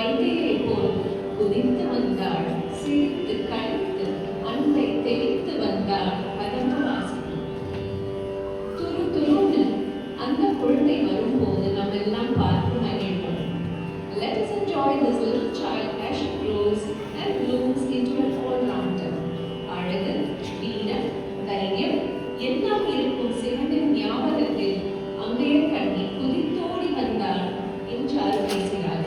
வைகையை போல் குதித்து வந்தாள். சிரித்து கழித்து அன்பை தெளித்து வந்தாள் பதமவாசி. துரு துருன்னு அந்த குழந்தை வரும்போது நம்ம எல்லாம் பார்த்து மகிழ்வோம். Let us enjoy this little child as she grows and blooms into an all-rounder. அழகு, வீரம், தைரியம் எல்லாம் இருக்கும் சிவனின் ஞாபகத்தில் அங்கைய கண்ணி குதித்தோடி வந்தாள் என்றார் பேசினார்.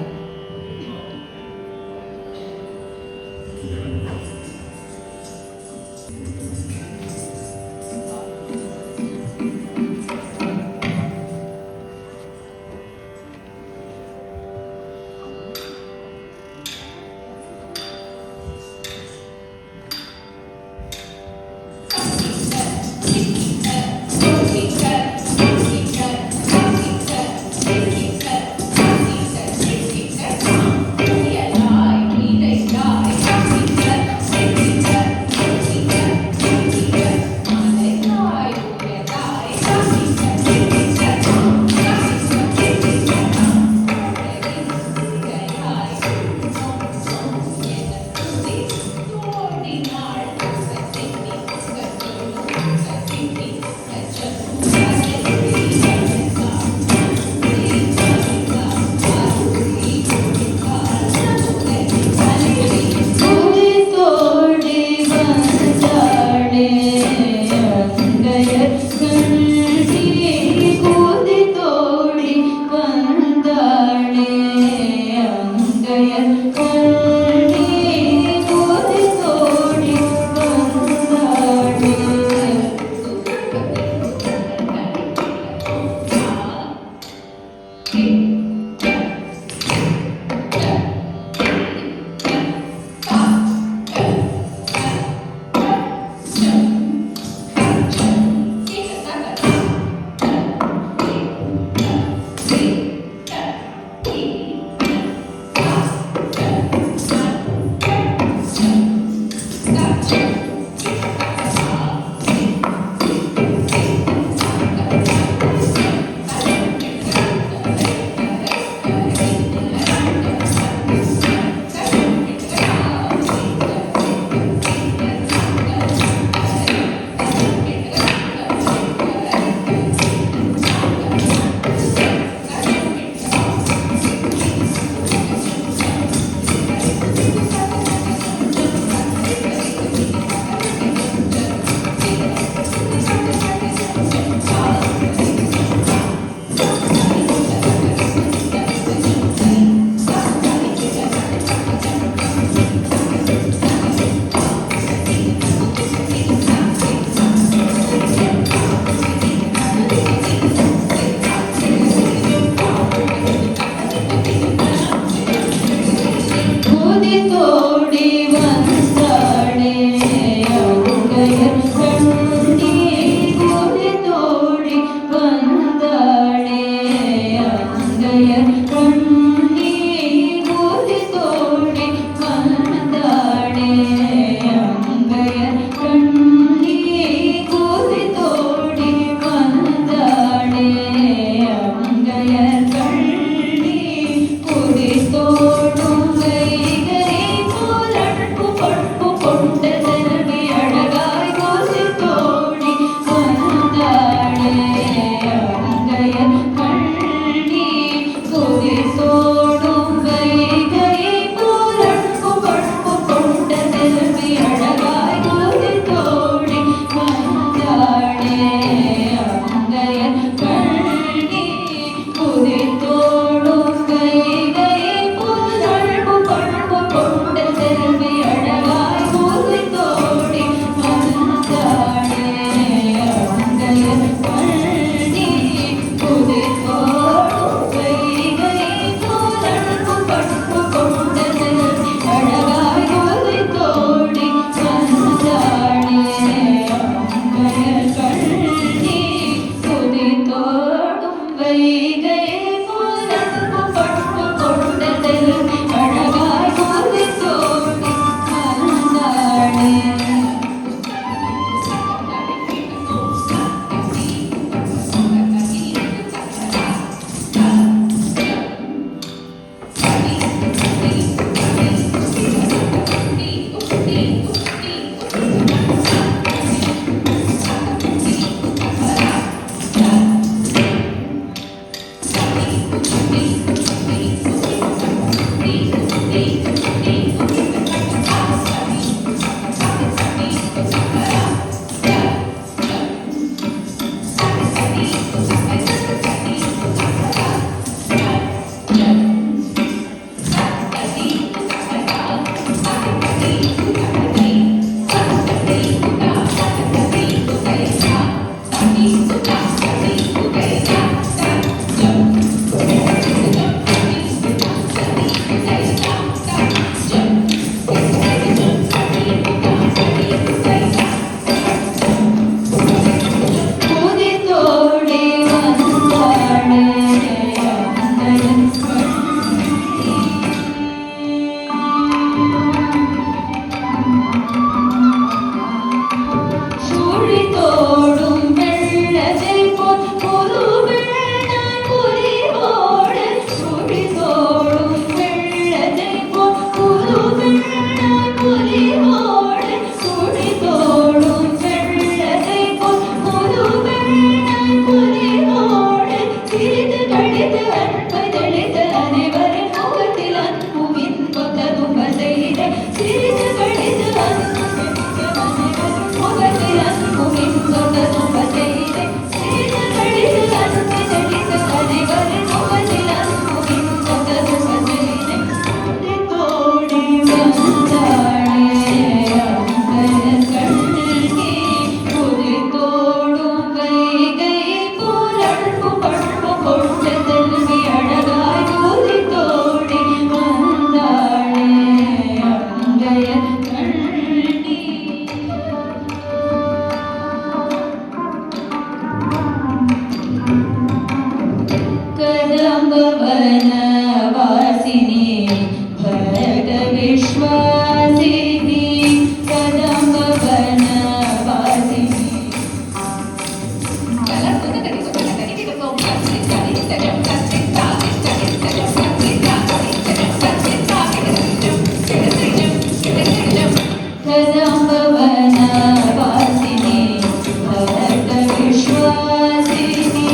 वासिनी भरत विश्वासिनी कदम्बवन वासिनी कदम्बवन वासिनी भरत विश्वासिनी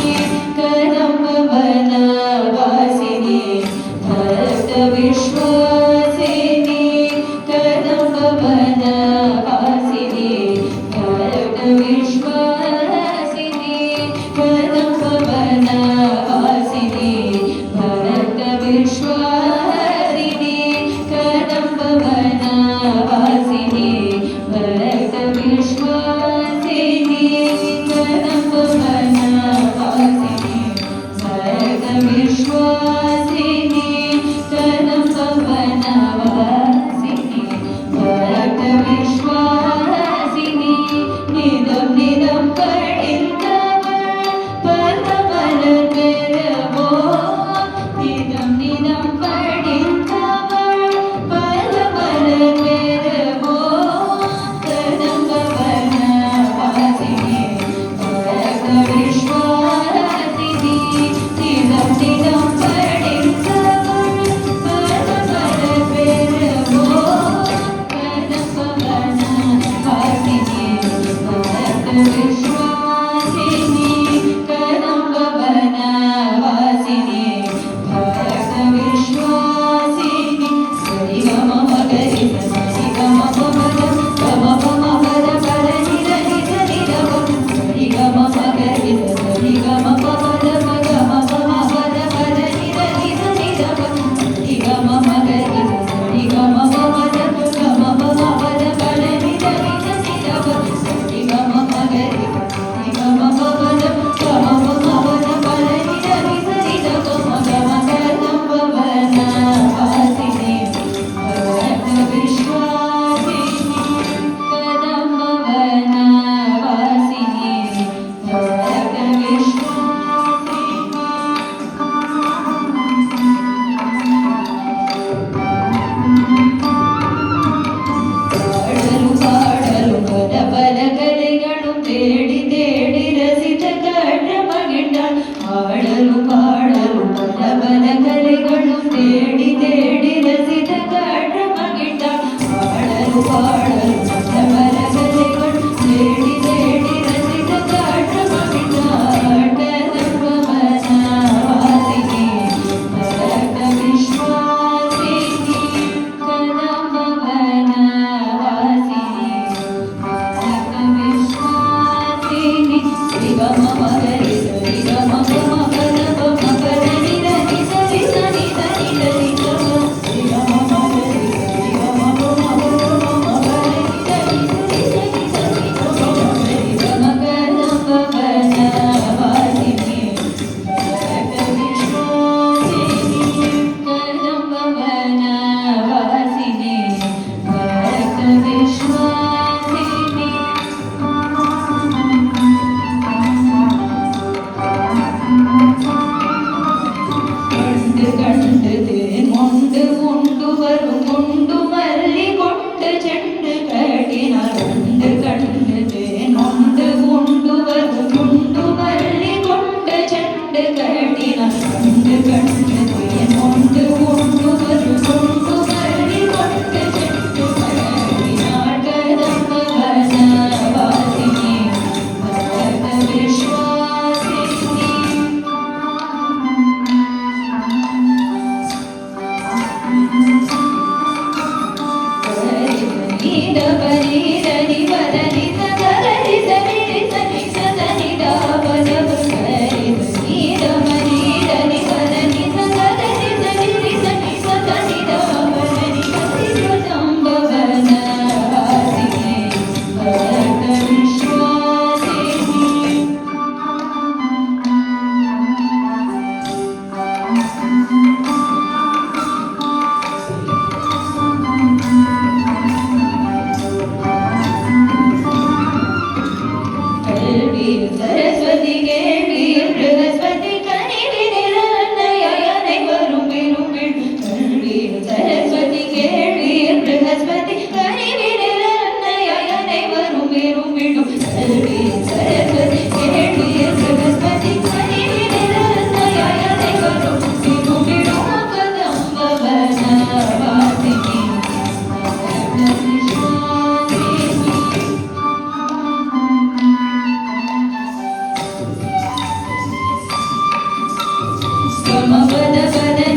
कदम्बवन वासिनी भरत विश्वासिनी कदम्बवन वासिनी भरत विश्वासिनी कदम्बवन वासिनी भरत विश्वासिनी कदम्बवन वासिनी भरत विश्वासिनी कदम्बवन वासिनी भरत विश्वासिनी कदम्बवन वासिनी भरत विश्वासिनी निदम निदम पडिंदवळ पदमल पेरवो निदम निदम पडिंदवळ पदमल पेरवो कदम्बवन वासिनी भरत विश्वासिनी निदम निदम पडिंदवळ पदमल पेरवो कदम्बवन वासिनी भरत विश्वासिनी कदम्बवन वासिनी भरत विश्वासिनी सरि गम मगरि सरि गम पमद गम पम पद पद निर निर निरव सरि गम मगरि सरि गम पमद गम पम पद पद निर निर निरव सरि गम मगरि सरि गम पमद गम पम पद पद निर निर निरव सरि गम मगरि सरि गम पमद गम पम पद पद निर निर निरव गम कदम्बवन वासिनी भरत विश्वासिनी कदम्बवन वासिनी भरत ಪಾಡಲು ಪದ ಬಲಗಲೆಗಳು ಬೇಡಿ ದೇಡಿ ರಸಿತ ಕಡ್ರ ಮಗಿಂಡ ಹಾಡಲು ಪಾಡಲು ಪದ ಬಲಗಲೆಗಳು ಬೇಡಿ ದೇಡಿ ರಸಿತ ಕಡ್ರ ಮಗಿಂಡ ಹಾಡಲು ಪಾಡಲು ಪದ ಬಲಗಲೆಗಳು ಬೇಡಿ ದೇಡಿ ರಸಿತ ಕಡ್ರ ಮಗಿಂಡ ಕದಮ್ಬವನ ವಾಸಿನಿ ಭರತ ವಿಶ್ವಾಸಿನಿ ಕದಮ್ಬವನ ವಾಸಿನಿ ಭರತ ವಿಶ್ವಾಸಿನಿ ಸರಿ ಗಮ ಮಗರಿ ಸರಿ ಗಮ ಪಮ ಪದ ಪಮ ಪದ ನಿರ ನಿ ಸರಿ ಸನಿ ಸನಿ ಸರಿ ಗಮ ಸರಿ ಗಮ ಮಗರಿ ಸರಿ ಗಮ ಪಮ ಪದ ಪಮ ಪದ ನಿರ ನಿ ಸರಿ ಸನಿ ಸನಿ ಗಮ ಸರಿ ಗಮ ಕದಮ್ಬವನ ವಾಸಿನಿ ಭರತ ವಿಶ್ವಾಸಿನಿ ಕದಮ್ಬವನ ವಾಸಿನಿ ಭರತ ವಿಶ್ವಾಸಿನಿ கண்டு கண்டது மொண்டு உண்டு வரும் உண்டு மல்லி கொண்டு செண்டு கட்டினார் கண்டு கண்டது மொண்டு உண்டு வரும் உண்டு மல்லி கொண்டு செண்டு கட்டினார் கண்டு கண்டது மொண்டு உண்டு வரும் உண்டு மல்லி கொண்டு செண்டு கட்டினார் கதம்பவன வாசினி பரத விஸ்வாசினி நீத பரிதனி பதனி சதரி சரி சரி சதனி தாபத பரி நீத பரிதனி பதனி சதரி ம பத பத